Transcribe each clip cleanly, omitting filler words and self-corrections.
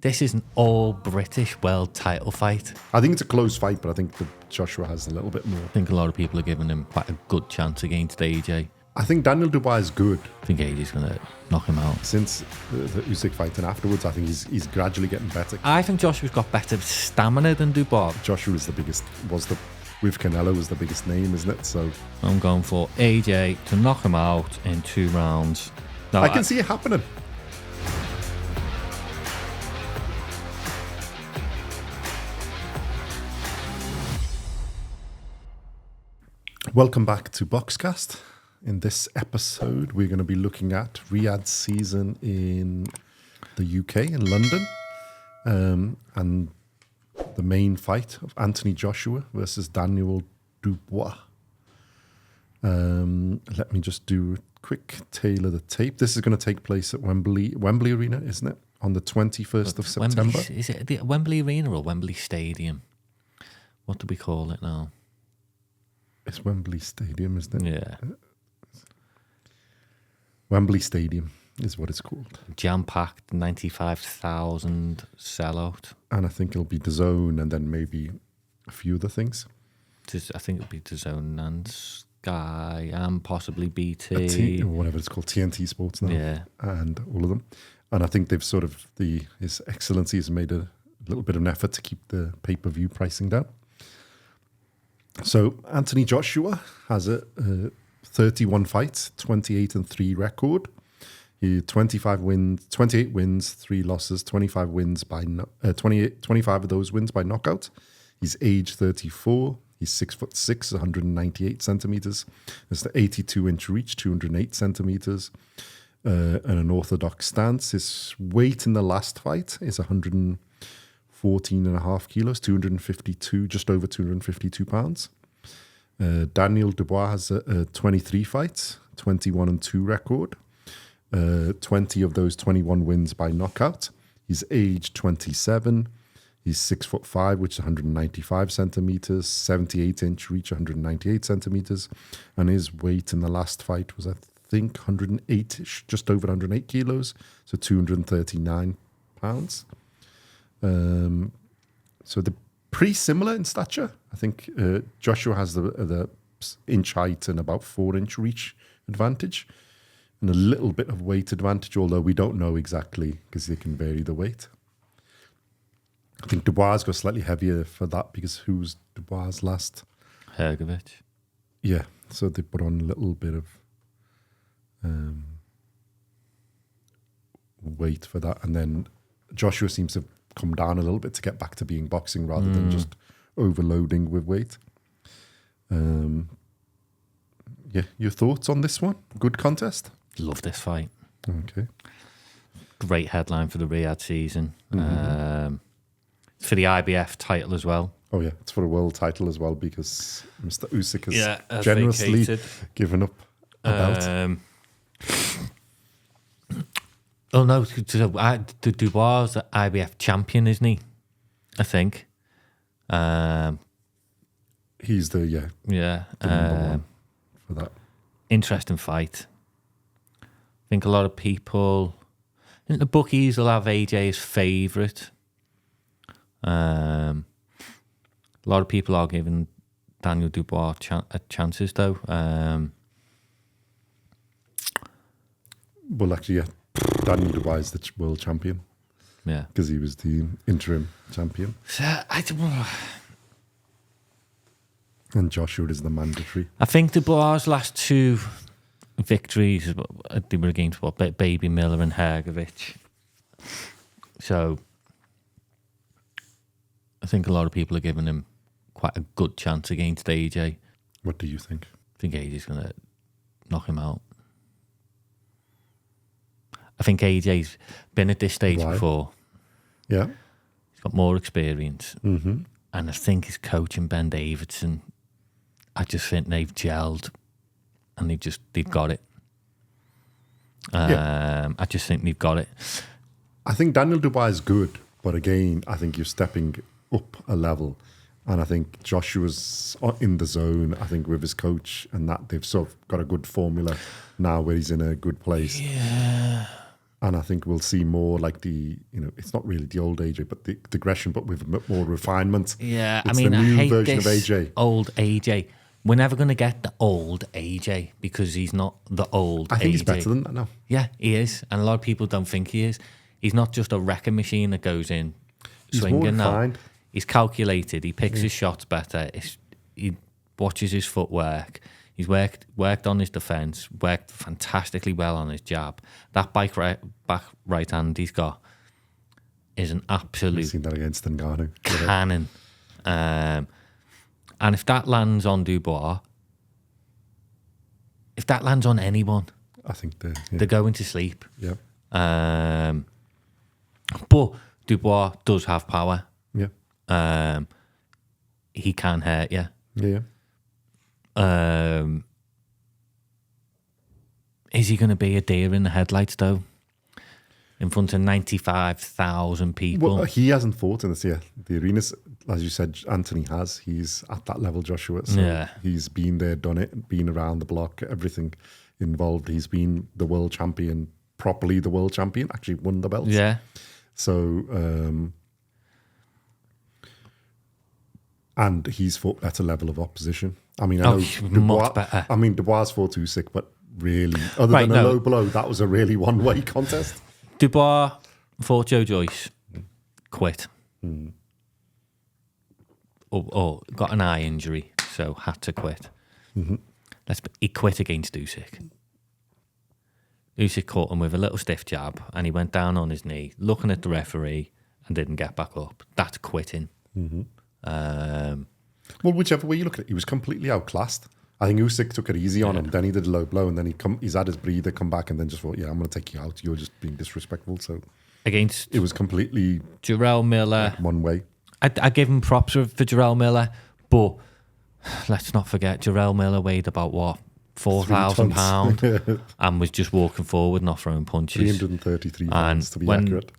This is an all-British world title fight. I think it's a close fight, but I think that Joshua has a little bit more. I think a lot of people are giving him quite a good chance against AJ. I think Daniel Dubois is good. I think AJ's going to knock him out. Since the Usyk fight and afterwards, I think he's gradually getting better. I think Joshua's got better stamina than Dubois. Joshua is with Canelo was the biggest name, isn't it? So I'm going for AJ to knock him out in 2 rounds. No, I can see it happening. Welcome back to BoxCast. In this episode, we're going to be looking at Riyadh's season in the UK, in London, and the main fight of Anthony Joshua versus Daniel Dubois. Let me just do a quick tail of the tape. This is going to take place at Wembley Arena, isn't it? On the 21st of September. Is it the Wembley Arena or Wembley Stadium? What do we call it now? It's Wembley Stadium, isn't it? Yeah. Wembley Stadium is what it's called. Jam-packed, 95,000 sellout. And I think it'll be DAZN and then maybe a few other things. I think it'll be DAZN and Sky and possibly BT. Or whatever it's called, TNT Sports now. Yeah. And all of them. And I think they've sort of, His Excellency has made a little bit of an effort to keep the pay-per-view pricing down. So Anthony Joshua has a 31 fights, 28-3 record. He 28 wins, 3 losses, 25 wins by 25 of those wins by knockout. He's age 34. He's 6'6", 198 centimeters. That's the 82-inch reach, 208 centimeters, and an orthodox stance. His weight in the last fight is 114.5 kilos, 252, just over 252 pounds. Daniel Dubois has 23 fights, 21-2 record. 20 of those 21 wins by knockout. He's age 27. He's 6'5", which is 195 centimeters, 78-inch reach, 198 centimeters, and his weight in the last fight was, I think, 108-ish, just over 108 kilos, so 239 pounds. So they're pretty similar in stature. I think Joshua has the inch height and about 4-inch reach advantage, and a little bit of weight advantage, although we don't know exactly because they can vary the weight. I think Dubois got slightly heavier for that because who's Dubois last? Hergovich. Yeah, so they put on a little bit of weight for that, and then Joshua seems to have come down a little bit to get back to being boxing rather than just overloading with weight. Yeah, your thoughts on this one? Good contest? Love this fight. Okay. Great headline for the Riyadh season. Mm-hmm. For the IBF title as well. Oh yeah, it's for a world title as well because Mr. Usyk has has generously vacated. given up a belt. Oh no, Dubois is the IBF champion, isn't he? I think. He's the Yeah. number one for that. Interesting fight. I think a lot of people, I think the bookies will have AJ as favourite. A lot of people are giving Daniel Dubois chances though. Well, actually, yeah, Daniel Dubois is the world champion. Yeah. Because he was the interim champion. And Joshua is the mandatory. I think Dubois' last 2 victories, they were against Baby Miller and Hergovich. So I think a lot of people are giving him quite a good chance against AJ. What do you think? I think AJ's going to knock him out. I think AJ's been at this stage before. Yeah. He's got more experience. Mm-hmm. And I think his coach and Ben Davidson, I just think they've gelled and they've got it. I just think they've got it. I think Daniel Dubois is good, but again, I think you're stepping up a level. And I think Joshua's in the zone, I think, with his coach, and that they've sort of got a good formula now where he's in a good place. Yeah. And I think we'll see more like it's not really the old AJ, but the aggression, but with a bit more refinement. Yeah, it's I mean, the new I hate version this of AJ. old AJ. We're never going to get the old AJ because he's not the old AJ. I think he's better than that now. Yeah, he is. And a lot of people don't think he is. He's not just a wrecking machine that goes in He's swinging more now. refined. He's calculated. He picks his shots better. He watches his footwork. He's worked on his defence, worked fantastically well on his jab. That back right hand he's got is an absolute We've seen that against Ngannou. cannon. And if that lands on Dubois, if that lands on anyone, I think they're going to sleep. Yeah. But Dubois does have power. Yeah. He can hurt you. Yeah. Is he going to be a deer in the headlights, though? In front of 95,000 people? Well, he hasn't fought in this year. The arenas, as you said, Anthony has. He's at that level, Joshua. So he's been there, done it, been around the block, everything involved. He's been the world champion, properly the world champion, actually won the belts. Yeah. So, and he's fought at a level of opposition. I mean, I know much better. I mean, Dubois fought Usyk, but really, other than a low blow, that was a really one-way contest. Dubois fought Joe Joyce, quit. Or got an eye injury, so had to quit. He quit against Usyk. Usyk caught him with a little stiff jab, and he went down on his knee, looking at the referee, and didn't get back up. That's quitting. Well, whichever way you look at it, he was completely outclassed. I think Usyk took it easy on him. Then he did a low blow, and then he's had his breather, come back, and then just thought, "Yeah, I'm going to take you out. You're just being disrespectful." So against it was completely Jarrell Miller, one way. I give him props for Jarrell Miller, but let's not forget Jarrell Miller weighed about what 4,000 pounds and was just walking forward, not throwing punches. 333 pounds to be accurate.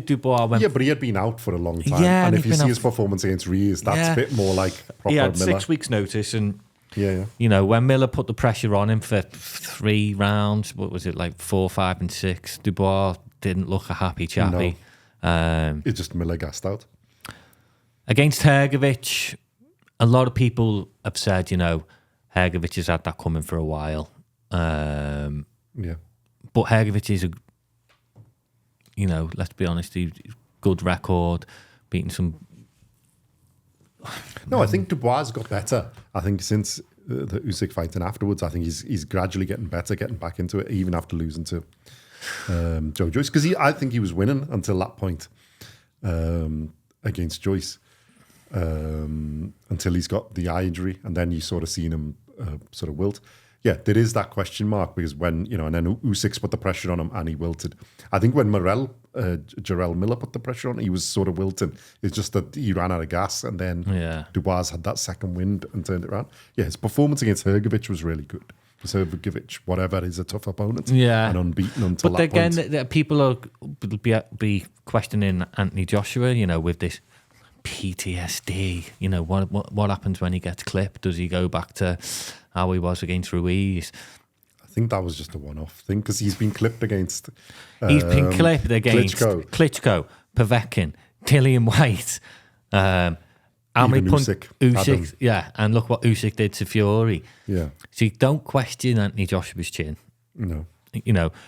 Dubois went. Yeah, but he had been out for a long time. Yeah, and if you see his performance against Rees, that's a bit more like proper He had Miller. 6 weeks' notice, and yeah. When Miller put the pressure on him for 3 rounds, what was it, like 4, 5, and 6? Dubois didn't look a happy chappy. No. It just Miller gassed out. Against Hrgović, a lot of people have said, Hrgović has had that coming for a while. But Hrgović is let's be honest, he's good record, beating some. No, I think Dubois got better. I think since the Usyk fight and afterwards, I think he's gradually getting better, getting back into it, even after losing to Joe Joyce. Because I think he was winning until that point against Joyce, until he's got the eye injury, and then you sort of seen him sort of wilt. Yeah, there is that question mark because when, and then Usyk's put the pressure on him and he wilted. I think when Jarrell Miller put the pressure on, he was sort of wilting. It's just that he ran out of gas and then Dubois had that second wind and turned it around. Yeah, his performance against Hrgović was really good. Hrgović, whatever, is a tough opponent. Yeah. And unbeaten until that point. But again, people will be questioning Anthony Joshua, with this PTSD. What happens when he gets clipped? Does he go back to how he was against Ruiz? I think that was just a one-off thing because he's been clipped against. He's been clipped against Klitschko, Povetkin, Dillian White. How many Usyk? Yeah, and look what Usyk did to Fury. Yeah. So you don't question Anthony Joshua's chin. No.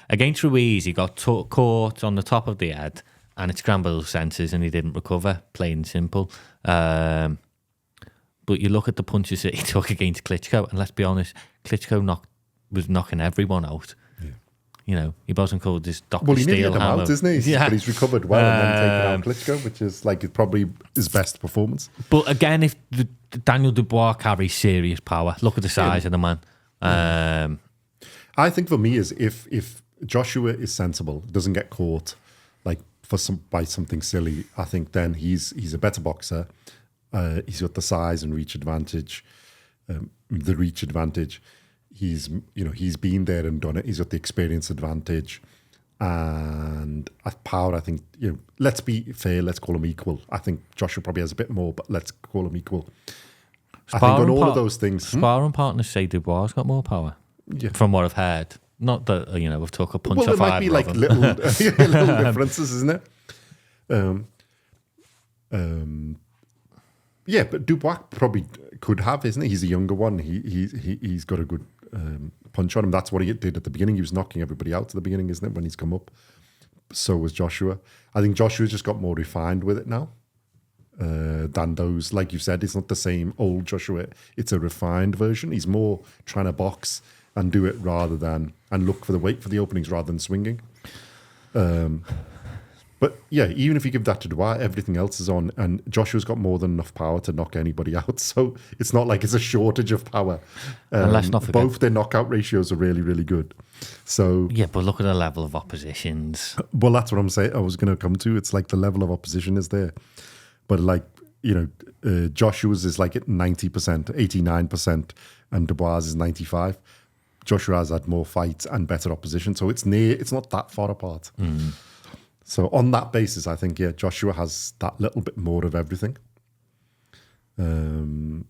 Against Ruiz, he got caught on the top of the head and it scrambled his senses and he didn't recover, plain and simple. But you look at the punches that he took against Klitschko, and let's be honest, Klitschko was knocking everyone out. Yeah. He wasn't called this Dr. Well, he nearly Steel hit him out, isn't he? Yeah. But he's recovered well and then taken out Klitschko, which is probably his best performance. But again, if Daniel Dubois carries serious power, look at the size of the man. I think for me is if Joshua is sensible, doesn't get caught by something silly, I think then he's a better boxer. He's got the size and reach advantage. He's been there and done it. He's got the experience advantage, and power. I think let's be fair. Let's call him equal. I think Joshua probably has a bit more, but let's call him equal. I think on all of those things, sparring partners say Dubois got more power. Yeah. From what I've heard, Not that we've took a punch Well, off there might be like little differences, isn't it? Yeah, but Dubois probably could have, isn't he? He's a younger one. He's got a good punch on him. That's what he did at the beginning. He was knocking everybody out at the beginning, isn't it? When he's come up, so was Joshua. I think Joshua's just got more refined with it now than those. Like you said, it's not the same old Joshua. It's a refined version. He's more trying to box and do it and look for the openings rather than swinging. But yeah, even if you give that to Dubois, everything else is on, and Joshua's got more than enough power to knock anybody out. So it's not like it's a shortage of power. And let's not forget, both their knockout ratios are really, really good. So yeah, but look at the level of oppositions. Well, that's what I'm saying. I was going to come to. It's like the level of opposition is there, but like Joshua's is like at 90%, 89%, and Dubois is 95%. Joshua has had more fights and better opposition, so it's not that far apart. So on that basis, I think, yeah, Joshua has that little bit more of everything. And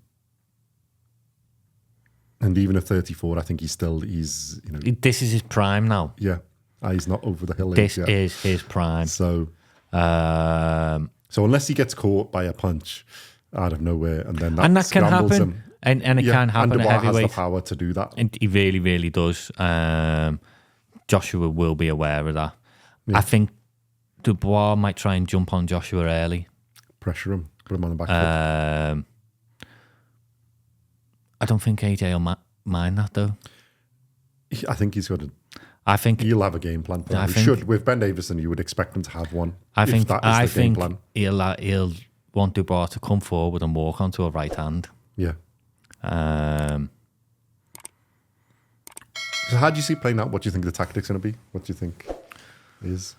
even at 34, I think he's This is his prime now. Yeah, he's not over the hill. This is his prime. So unless he gets caught by a punch out of nowhere, and that can happen. Him, and it can happen and at Dubois heavyweight. has the power to do that. And he really, really does. Joshua will be aware of that. Yeah. I think Dubois might try and jump on Joshua early. Pressure him, put him on the back foot. I don't think AJ will mind that, though. I think he's got I think he'll have a game plan. He should. With Ben Davison, you would expect him to have one. I think game plan. He'll want Dubois to come forward and walk onto a right hand. Yeah. So how do you see it playing out? What do you think the tactic's going to be? What do you think is?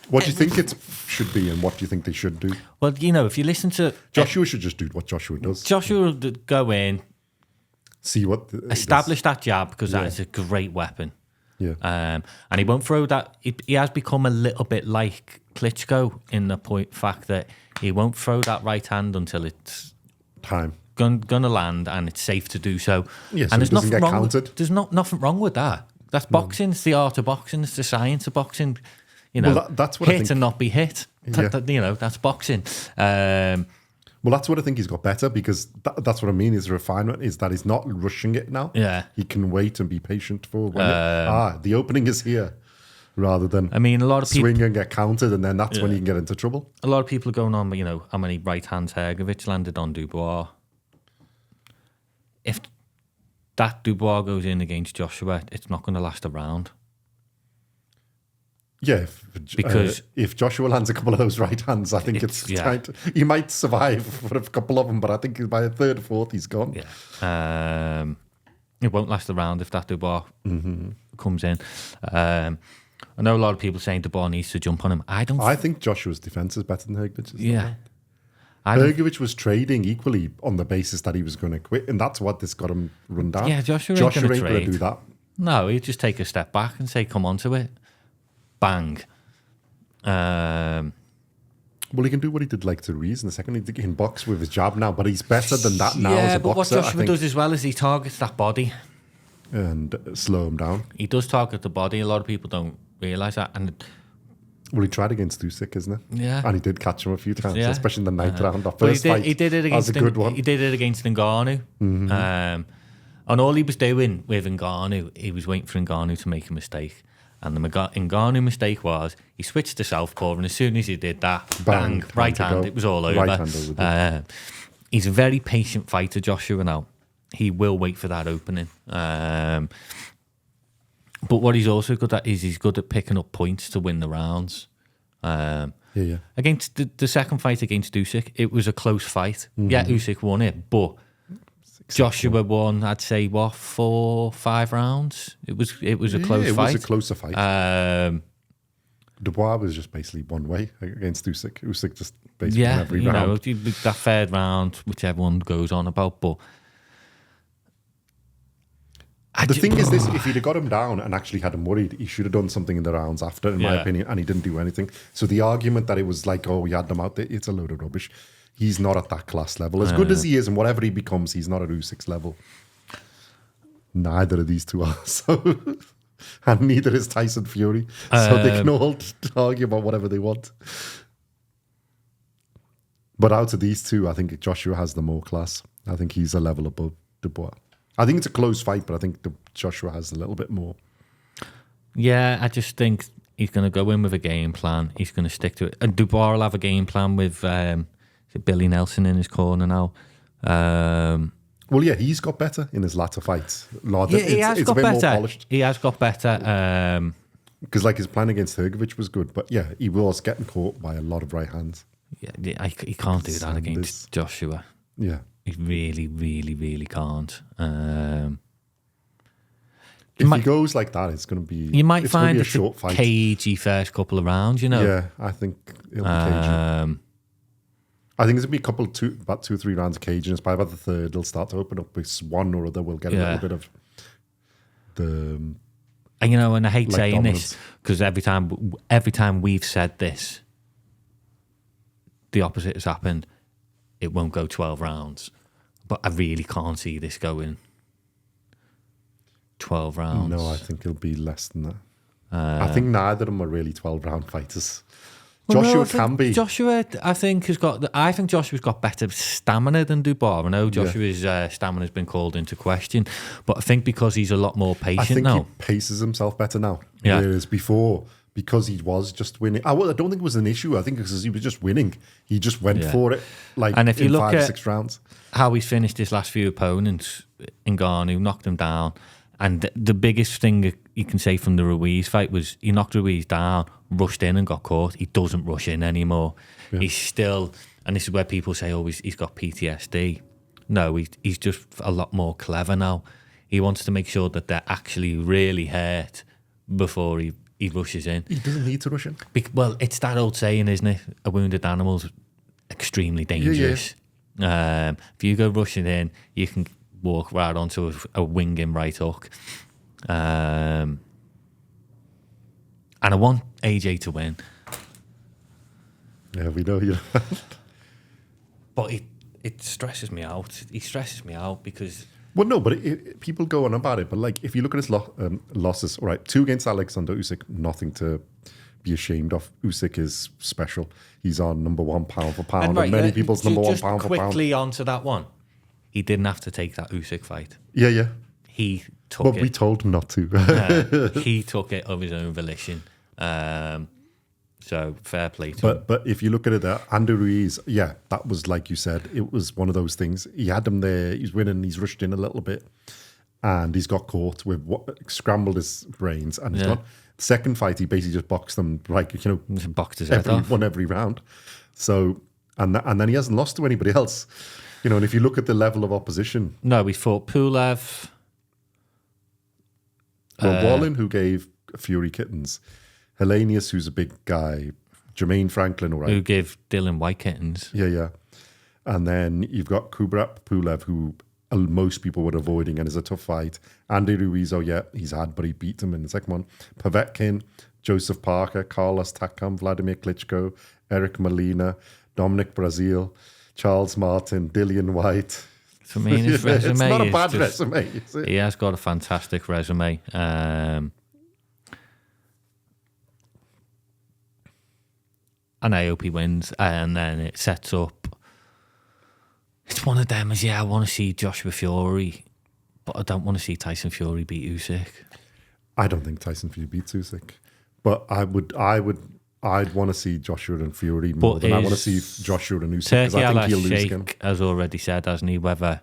What do you think it should be, and what do you think they should do? Well, if you listen to Joshua, should just do what Joshua does. Joshua will go in, see what establish that jab, because that is a great weapon. Yeah. And he won't throw that. He has become a little bit like Klitschko in the fact that he won't throw that right hand until it's time gonna land and it's safe to do so. Yeah, so and there's nothing wrong. There's nothing wrong with that. That's boxing. It's the art of boxing. It's the science of boxing. That's what hit I think. And not be hit. Yeah. That's boxing. Well, that's what I think he's got better, because that's what I mean. His refinement is that he's not rushing it now. Yeah, he can wait and be patient for when the opening is here, rather than a lot of people swing and get counted, and then that's when you can get into trouble. A lot of people are going on, how many right hands Hergovich landed on Dubois. If that Dubois goes in against Joshua, it's not going to last a round. Yeah, because if Joshua lands a couple of those right hands, I think it's tight. He might survive for a couple of them, but I think by a third or fourth, he's gone. Yeah, it won't last a round if that Dubois comes in. I know a lot of people saying Dubois needs to jump on him. I think Joshua's defense is better than Hergovich's. Yeah, Hergovich was trading equally on the basis that he was going to quit, and that's what this got him run down. Yeah, Joshua ain't going to do that. No, he'd just take a step back and say, "Come on to it." Bang. Well, he can do what he did like to Reese in the second. He can box with his jab now, but he's better than that now as a boxer. But what Joshua does as well is he targets that body. And slow him down. He does target the body. A lot of people don't realise that. Well, he tried against Usyk, isn't it? Yeah. And he did catch him a few times, especially in the ninth round. He did it against Ngannou. Mm-hmm. And all he was doing with Ngannou, he was waiting for Ngannou to make a mistake. And the Ngannou mistake was he switched to southpaw, and as soon as he did that, bang, right hand, it was all over. Right hand he's a very patient fighter, Joshua, now. He will wait for that opening. But what he's also good at is he's good at picking up points to win the rounds. Against the second fight against Usyk, it was a close fight. Mm-hmm. Yeah, Usyk won it, but Joshua won, I'd say, 4-5 rounds. It was a close fight. It was a closer fight. Dubois was just basically one way against Usyk. Usyk just basically won every round. That third round, which everyone goes on about, but the thing is this, if he'd have got him down and actually had him worried, he should have done something in the rounds after, in my opinion, and he didn't do anything. So the argument that it was like, we had them out there, it's a load of rubbish. He's not at that class level. As good as he is and whatever he becomes, he's not at Usyk's level. neither of these two are. So, and neither is Tyson Fury. So they can all argue about whatever they want. But out of these two, I think Joshua has the more class. I think he's a level above Dubois. I think it's a close fight, but I think Joshua has a little bit more. Yeah, I just think he's going to go in with a game plan. He's going to stick to it. And Dubois will have a game plan with Billy Nelson in his corner now. Well, yeah, he's got better in his latter fights. He has got better. More polished. He has got better. Because like his plan against Hrgovic was good, but yeah, he was getting caught by a lot of right hands. Yeah, he can't do that against Joshua. Yeah. He really, really, really can't. If he goes like that, it's going to be. You might find a short fight. Cagey first couple of rounds, you know. Yeah, I think it'll be cagey. I think it's going to be about 2 or 3 rounds of caginess. By about the third, it'll start to open up. With one or other, we'll get a little bit of the. And you know, and I hate saying dominance. This because every time we've said this, the opposite has happened. It won't go 12 rounds, but I really can't see this going 12 rounds. No, I think it'll be less than that. I think neither of them are really 12-round fighters. Well, Joshua can be. Joshua, I think Joshua's got better stamina than Dubois. I know Joshua's stamina's been called into question, but I think because he's a lot more patient now. He paces himself better now. Yeah. Whereas before, because he was just winning. I don't think it was an issue. I think because he was just winning, he just went for it. And if you look 5 or 6 rounds, how he's finished his last few opponents, Ngannou knocked him down, and the biggest thing you can say from the Ruiz fight was he knocked Ruiz down, rushed in and got caught. He doesn't rush in anymore. Yeah. He's still, and this is where people say, "Oh, he's got PTSD." No, he's just a lot more clever now. He wants to make sure that they're actually really hurt before he rushes in. He doesn't need to rush in. Well, it's that old saying, isn't it? A wounded animal's extremely dangerous. Yeah. If you go rushing in, you can walk right onto a winging right hook. And I want AJ to win. Yeah, we know you. But it stresses me out. He stresses me out because... Well, no, but people go on about it. But like, if you look at his losses, all right, 2 against Alexander Usyk, nothing to be ashamed of. Usyk is special. He's on number 1 pound for pound, and many people's number 1 pound for pound. Quickly onto that one, he didn't have to take that Usyk fight. Yeah. He took it. But we told him not to. He took it of his own volition. So fair play to him. But if you look at it, Andy Ruiz, yeah, that was like you said. It was one of those things. He had him there. He's winning. He's rushed in a little bit, and he's got caught with scrambled his brains. And he's got the second fight. He basically just boxed them boxed his head off. Won every round. So and then he hasn't lost to anybody else. And if you look at the level of opposition, no, we fought Pulev. Wallin, who gave Fury kittens. Hellenius, who's a big guy. Jermaine Franklin, all right. Who gave Dylan White kittens. Yeah. And then you've got Kubrat Pulev, who most people were avoiding and is a tough fight. Andy Ruiz, he's had, but he beat him in the second one. Povetkin, Joseph Parker, Carlos Takam, Vladimir Klitschko, Eric Molina, Dominic Brazil, Charles Martin, Dillian White. For me, his resume it's not a bad resume, is it? He has got a fantastic resume. And I hope he wins. And then it sets up. It's one of them as, I want to see Joshua Fury, but I don't want to see Tyson Fury beat Usyk. I don't think Tyson Fury beats Usyk. But I'd want to see Joshua and Fury more than I want to see Joshua and Usyk, because I think he'll lose again. Has already said, hasn't he, whether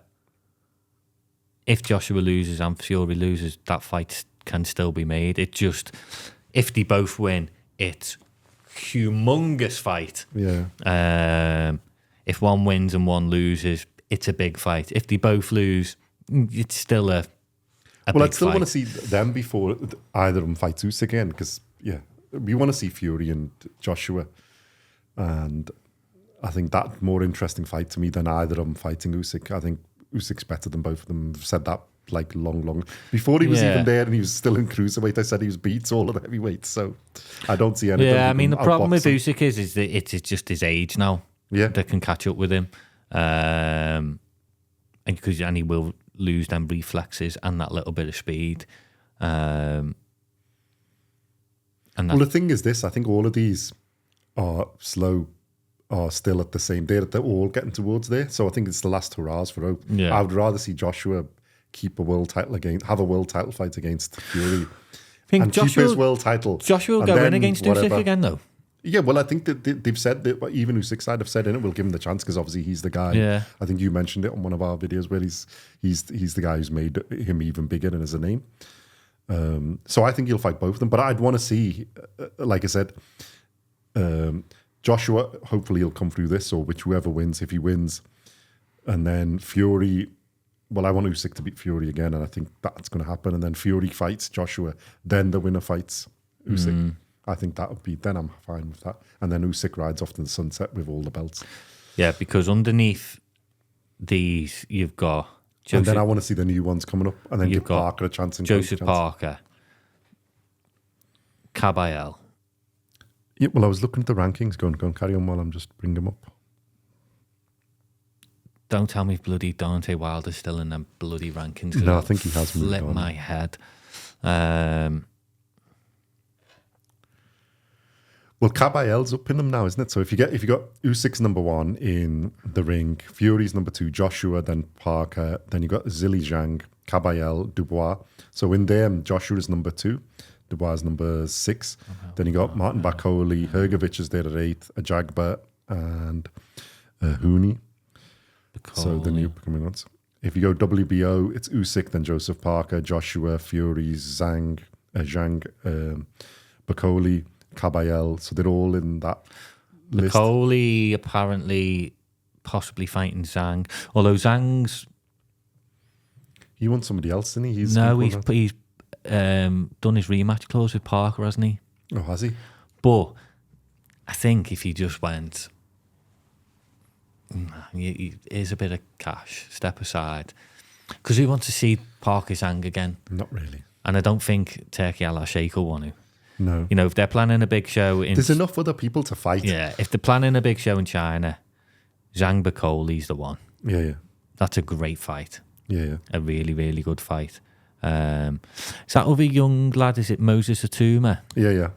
if Joshua loses and Fury loses, that fight can still be made. It just, if they both win, it's humongous fight. Yeah. If one wins and one loses, it's a big fight. If they both lose, it's still a big I'd still fight. want to see them before either of them fights Usyk again, because we want to see Fury and Joshua, and I think that more interesting fight to me than either of them fighting Usyk. I think Usyk's better than both of them. I've said that like long before he was even there, and he was still in cruiserweight. I said he was beats all of the heavyweights, so I don't see anything. Yeah, I mean the problem with Usyk is that it's just his age now. Yeah, that can catch up with him, and he will lose them reflexes and that little bit of speed. And Well, the thing is this, I think all of these are still at the same day that they're all getting towards there. So I think it's the last hurrahs for Hope. Yeah. I would rather see Joshua have a world title fight against Fury. think And keep his world title. Joshua will and go then in against whatever. Usyk again, though. Yeah, well, I think that they've said that, even Usyk's side have said in it, we'll give him the chance because obviously he's the guy. Yeah. I think you mentioned it on one of our videos where he's the guy who's made him even bigger and as a name. So I think he'll fight both of them. But I'd want to see, like I said, Joshua, hopefully he'll come through this, or whoever wins, if he wins. And then Fury, well, I want Usyk to beat Fury again, and I think that's going to happen. And then Fury fights Joshua, then the winner fights Usyk. I think that would be, then I'm fine with that. And then Usyk rides off to the sunset with all the belts. Yeah, because underneath these, you've got Joseph, And then I want to see the new ones coming up, and then You've give got Parker a chance. And Joseph Cody a chance. Parker, Caballel. Yeah, well, I was looking at the rankings. Go on, carry on while I'm just bringing them up. Don't tell me bloody Deontay Wilder's still in them bloody rankings. No, I think he has moved Flip on. my head. Well, Caballel's up in them now, isn't it? So if you got Usyk's number 1 in the ring, Fury's number 2, Joshua, then Parker, then you got Zhilei Zhang, Caballel, Dubois. So in them, Joshua's number 2, Dubois number 6. Then you got Martin Bakole, Hrgovic is there at 8, Ajagba, and Hooney. So the new coming ones. If you go WBO, it's Usyk, then Joseph Parker, Joshua, Fury, Zhang, Bakole, Caballel. So they're all in that list. Bakole apparently possibly fighting Zhang. Although Zhang's... He wants somebody else, didn't he? He's done his rematch clause with Parker, hasn't he? Oh, has he? But I think if he just went... Here's a bit of cash, step aside. Because we want to see Parker Zhang again. Not really. And I don't think Turki Al-Sheikh will want to. No. You know, if they're planning a big show in... There's enough other people to fight. Yeah, if they're planning a big show in China, Zhang Bakole's the one. Yeah. That's a great fight. Yeah. A really, really good fight. Is that other young lad, is it Moses Atuma? Yeah.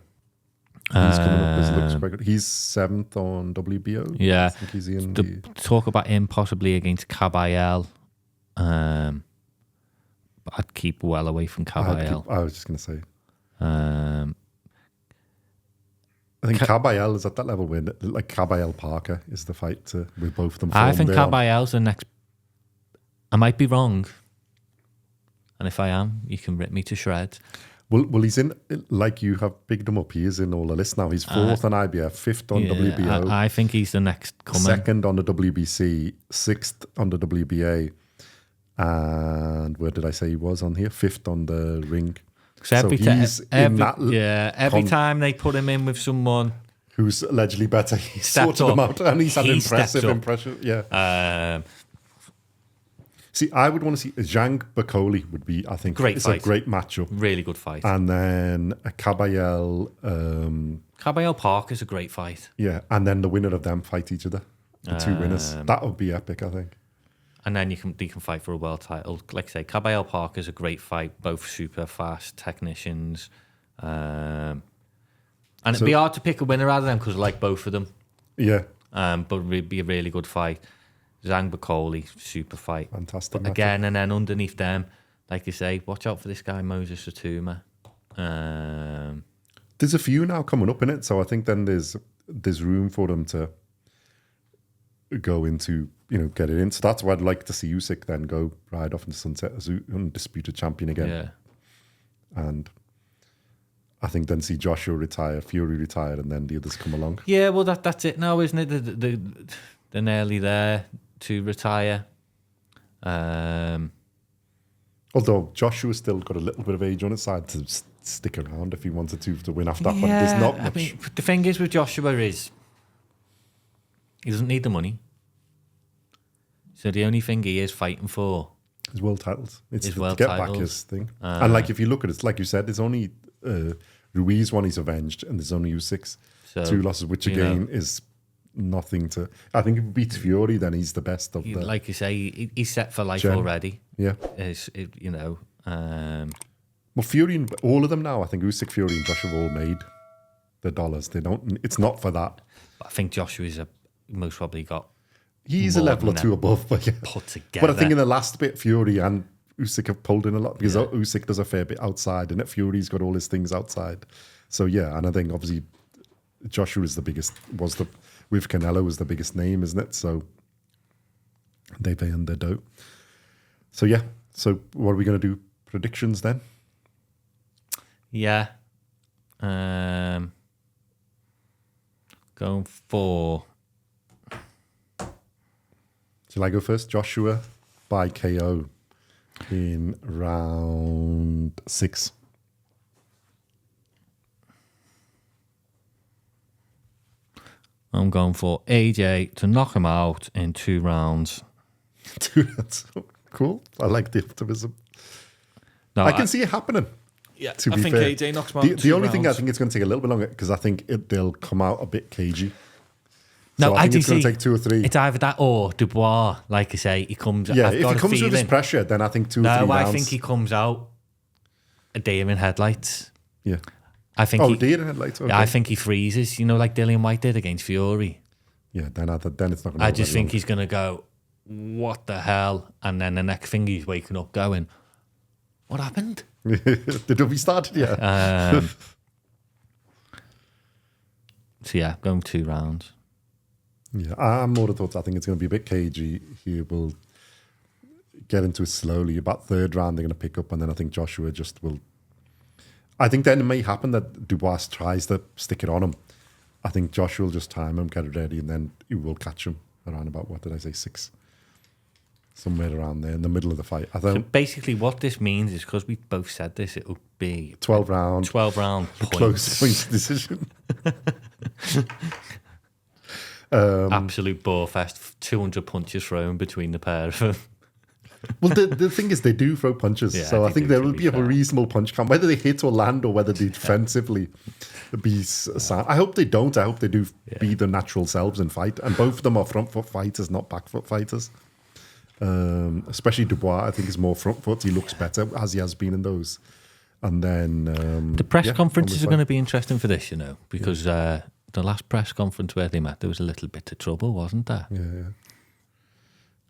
He's coming up as looks quite good. He's 7th on WBO. Yeah. I think he's in Talk about him possibly against Caballel. But I'd keep well away from Caballel. I was just going to say. I think Caballel is at that level where, like, Caballel Parker is the fight with both of them. I think Caballel's the next. I might be wrong, and if I am, you can rip me to shreds. Well, he's in, like you have picked him up. He is in all the lists now. He's 4th on IBF, 5th on WBO. I think he's the next coming. 2nd on the WBC, 6th on the WBA, and where did I say he was on here? 5th on the ring. So every time they put him in with someone who's allegedly better, he sorted them out, and he's had impressive impression. Yeah. See, I would want to see Zhang Bakole would be, I think, great it's fight. A great matchup. Really good fight. And then a Caballel. Caballel Parker's a great fight. Yeah, and then the winner of them fight each other. The 2 winners. That would be epic, I think. And then they can fight for a world title. Like I say, Caballel Parker's a great fight. Both super fast technicians. And it'd be hard to pick a winner out of them because I like both of them. Yeah. But it'd be a really good fight. Zhang Bakole, super fight. Fantastic. But again, and then underneath them, like you say, watch out for this guy, Moses Atuma. There's a few now coming up in it, so I think then there's room for them to go into, get it in. So that's why I'd like to see Usyk then go ride off into sunset as undisputed champion again. Yeah. And I think then see Joshua retire, Fury retire, and then the others come along. Yeah, well, that's it now, isn't it? They're nearly there to retire. Although Joshua's still got a little bit of age on his side to stick around if he wanted to win after that. But there's not much. I mean, the thing is with Joshua is he doesn't need the money. So the only thing he is fighting for his world titles. It's his to world get titles. back his thing. And like if you look at it, like you said, there's only Ruiz one he's avenged, and there's only Usyk's 2 losses, which again is nothing to. I think if he beats Fury, then he's the best of the. Like you say, he's set for life Gen. already. Yeah. Well, Fury and all of them now. I think Usyk, Fury, and Josh have all made the dollars. They don't. It's not for that. I think Joshua's most probably got. He's a level or two above, but yeah. Put together. But I think in the last bit, Fury and Usyk have pulled in a lot because Usyk does a fair bit outside, and Fury's got all his things outside. So yeah, and I think obviously Joshua is the biggest. With Canelo was the biggest name, isn't it? So they've earned their dough. So yeah. So what are we going to do? Predictions then? Yeah. Going for. Shall I go first? Joshua by KO in round 6. I'm going for AJ to knock him out in 2 rounds. 2 rounds. Cool. I like the optimism. No, I can see it happening. Yeah, to I be think fair. AJ knocks him out in 2 The only thing I rounds. think it's going to take a little bit longer because I think they'll come out a bit cagey. No, So I think do it's going see- to take 2 or 3. It's either that or Dubois, like I say, he comes. Yeah, I've if got he a comes with his feeling. pressure, then I think 2 or 3 No, rounds. I think he comes out a deer in headlights. Yeah. I think. Oh, he, deer in headlights. Okay. Yeah, I think he freezes. You know, like Dillian White did against Fury. Yeah, then it's not going to. I just think he's going to go, what the hell? And then the next thing he's waking up going, what happened? The W started, yeah. So yeah, going 2 rounds. Yeah, I'm more of thoughts. I think it's going to be a bit cagey. He will get into it slowly. About 3rd round, they're going to pick up, and then I think Joshua just will. I think then it may happen that Dubois tries to stick it on him. I think Joshua will just time him, get it ready, and then he will catch him around about, what did I say, 6? Somewhere around there in the middle of the fight. I So think basically what this means is, because we both said this, it'll be 12 round, 12 round close points. point decision. Absolute bore fest. 200 punches thrown between the pair of them. Well, the thing is, they do throw punches, Yeah, so I they think do, there to will be be a fair. reasonable punch count. Whether they hit or land, or whether they defensively be sound. I hope they don't. I hope they do be the natural selves and fight. And both of them are front foot fighters, not back foot fighters. Especially Dubois, I think, is more front foot. He looks better, as he has been in those. And then The press yeah, conferences on are the going to side. be interesting for this, you know, because the last press conference where they met, there was a little bit of trouble, wasn't there? Yeah.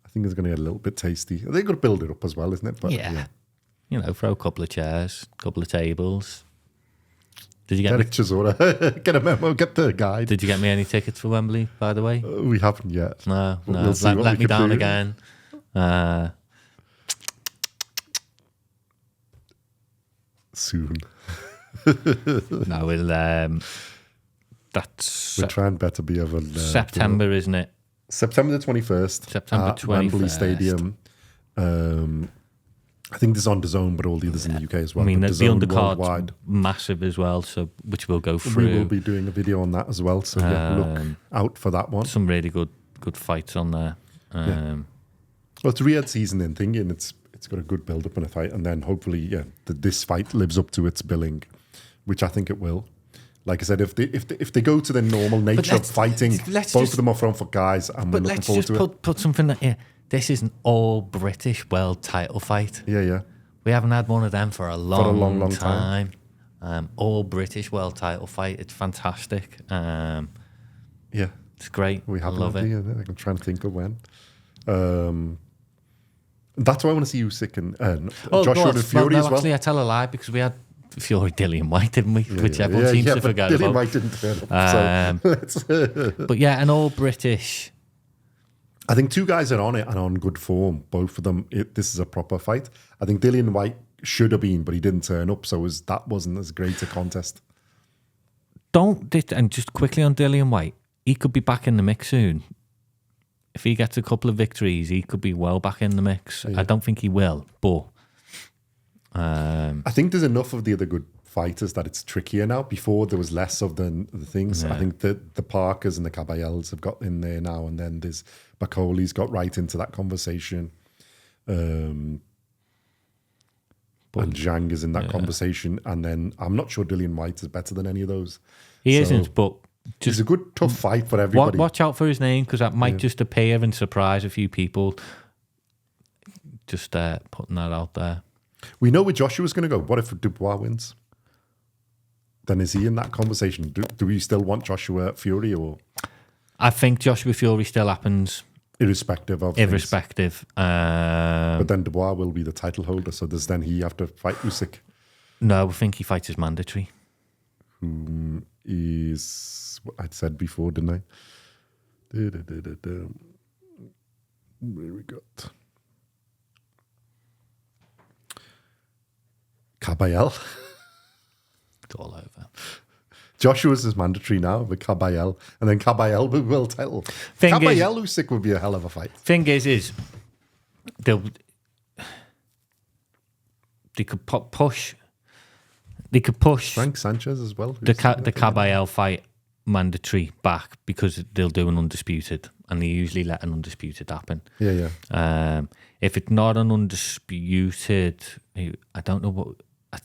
I think it's going to get a little bit tasty. They've got to build it up as well, isn't it? But Yeah. You know, throw a couple of chairs, a couple of tables. Did you get me, Derek Chisora, get a memo, get the guide. did you get me any tickets for Wembley, by the way? We haven't yet. No, But no. we'll see let what let we me can down do. again. Soon. No, we'll, that's We're trying better be of a September, isn't it? September the 21st. September at Wembley 21st. Stadium. I think this is on DAZN, but all the others in the UK as well. I mean, but the DAZN undercard's worldwide. massive as well, so which we'll go through. We will be doing a video on that as well. So yeah, look out for that one. Some really good fights on there. Well, it's a Riyadh season in thing, and it's got a good build up and a fight, and then hopefully, this fight lives up to its billing, which I think it will. Like I said, if they go to the normal nature of fighting, both of them are front foot guys, and we're But looking let's forward just to it. put something that, this is an all British world title fight. Yeah. We haven't had one of them for a long, long time. All British world title fight. It's fantastic. Yeah. It's great. We I have love an it. idea. I'm trying to think of when. That's why I want to see Usyk and Joshua and Fury as well. Actually, I tell a lie because we had Fury, Dillian White, didn't we? Which everyone seems to but forget Dillian about. White didn't turn up. So let's. But yeah, an all British. I think 2 guys are on it and on good form. Both of them. This is a proper fight. I think Dillian White should have been, but he didn't turn up, so that wasn't as great a contest. And just quickly on Dillian White, he could be back in the mix soon. If he gets a couple of victories, he could be well back in the mix. Yeah. I don't think he will, but I think there's enough of the other good fighters that it's trickier now. Before there was less of the things. Yeah. I think the Parkers and the Caballeros have got in there now, and then there's Bacoli's got right into that conversation. And Zhang is in that conversation, and then I'm not sure Dillian White is better than any of those. he So- isn't. But It's a good, tough fight for everybody. Watch out for his name, because that might just appear and surprise a few people. Just putting that out there. We know where Joshua's going to go. What if Dubois wins? Then is he in that conversation? Do we still want Joshua Fury, or? I think Joshua Fury still happens. Irrespective of Irrespective. But then Dubois will be the title holder, so does then he have to fight Usyk? No, I think he fights as mandatory. Who is, what I'd said before, didn't I? Where we got? Kabayel. It's all over. Joshua's is mandatory now, but Kabayel, and then Kabayel with world title. Kabayel Usyk would be a hell of a fight. Thing is they could push. They could push Frank Sanchez as well. The Kabayel fight mandatory back, because they'll do an undisputed, and they usually let an undisputed happen. Yeah. If it's not an undisputed, I don't know what. I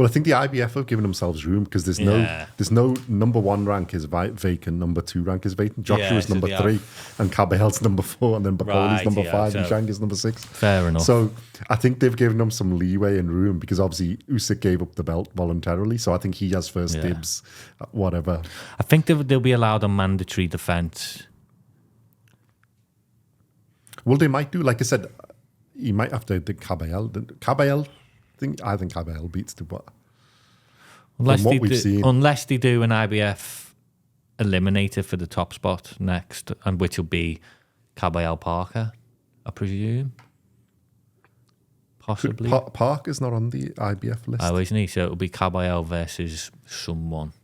think the IBF have given themselves room, because there's no number 1 rank is vacant, number 2 rank is vacant. Joshua's number 3, and Kabayel's number 4, and then Bakoli's number 5, and Zhang is number 6. Fair enough. So I think they've given them some leeway and room, because obviously Usyk gave up the belt voluntarily, so I think he has first dibs, whatever. I think they'll be allowed a mandatory defence. Well, they might do. Like I said, he might have to do Kabayel. I think Kabayel beats Dubois. Unless they do an IBF eliminator for the top spot next, and which will be Kabayel Parker, I presume. Possibly. Parker's not on the IBF list. Oh, isn't he? So it'll be Kabayel versus someone.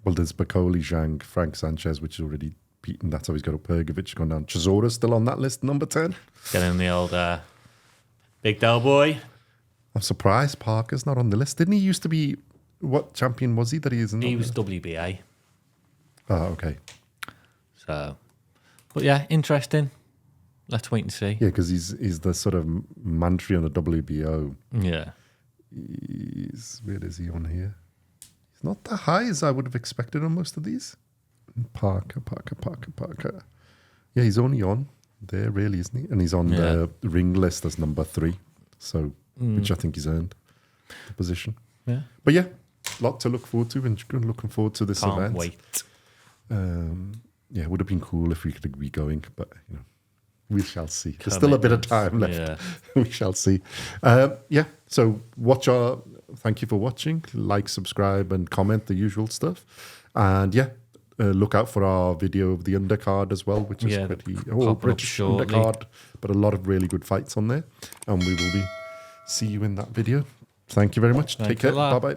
Well, there's Bakoli, Zhang, Frank Sanchez, which is already beaten. That's how he's got Pergovic gone down. Chisora's still on that list, number 10. Get in the old Big Del Boy. I'm surprised Parker's not on the list. Didn't he used to be, what champion was he that he isn't? He was WBA. Oh, okay. So, but yeah, interesting. Let's wait and see. Yeah, because he's the sort of mandatory on the WBO. Yeah. Where is he on here? He's not that high as I would have expected on most of these. Parker. Yeah, he's only on there, really, isn't he? And he's on the ring list as number 3. So, which I think he's earned the position. Yeah. But yeah, a lot to look forward to, and looking forward to this event. Can't wait. Yeah, it would have been cool if we could be going, but we shall see. There's still a bit of time left. Yeah. We shall see. Yeah, so thank you for watching. Like, subscribe, and comment, the usual stuff. And yeah, look out for our video of the undercard as well, which is pretty British undercard, but a lot of really good fights on there. And we will see you in that video. Thank you very much. Take care. Bye-bye.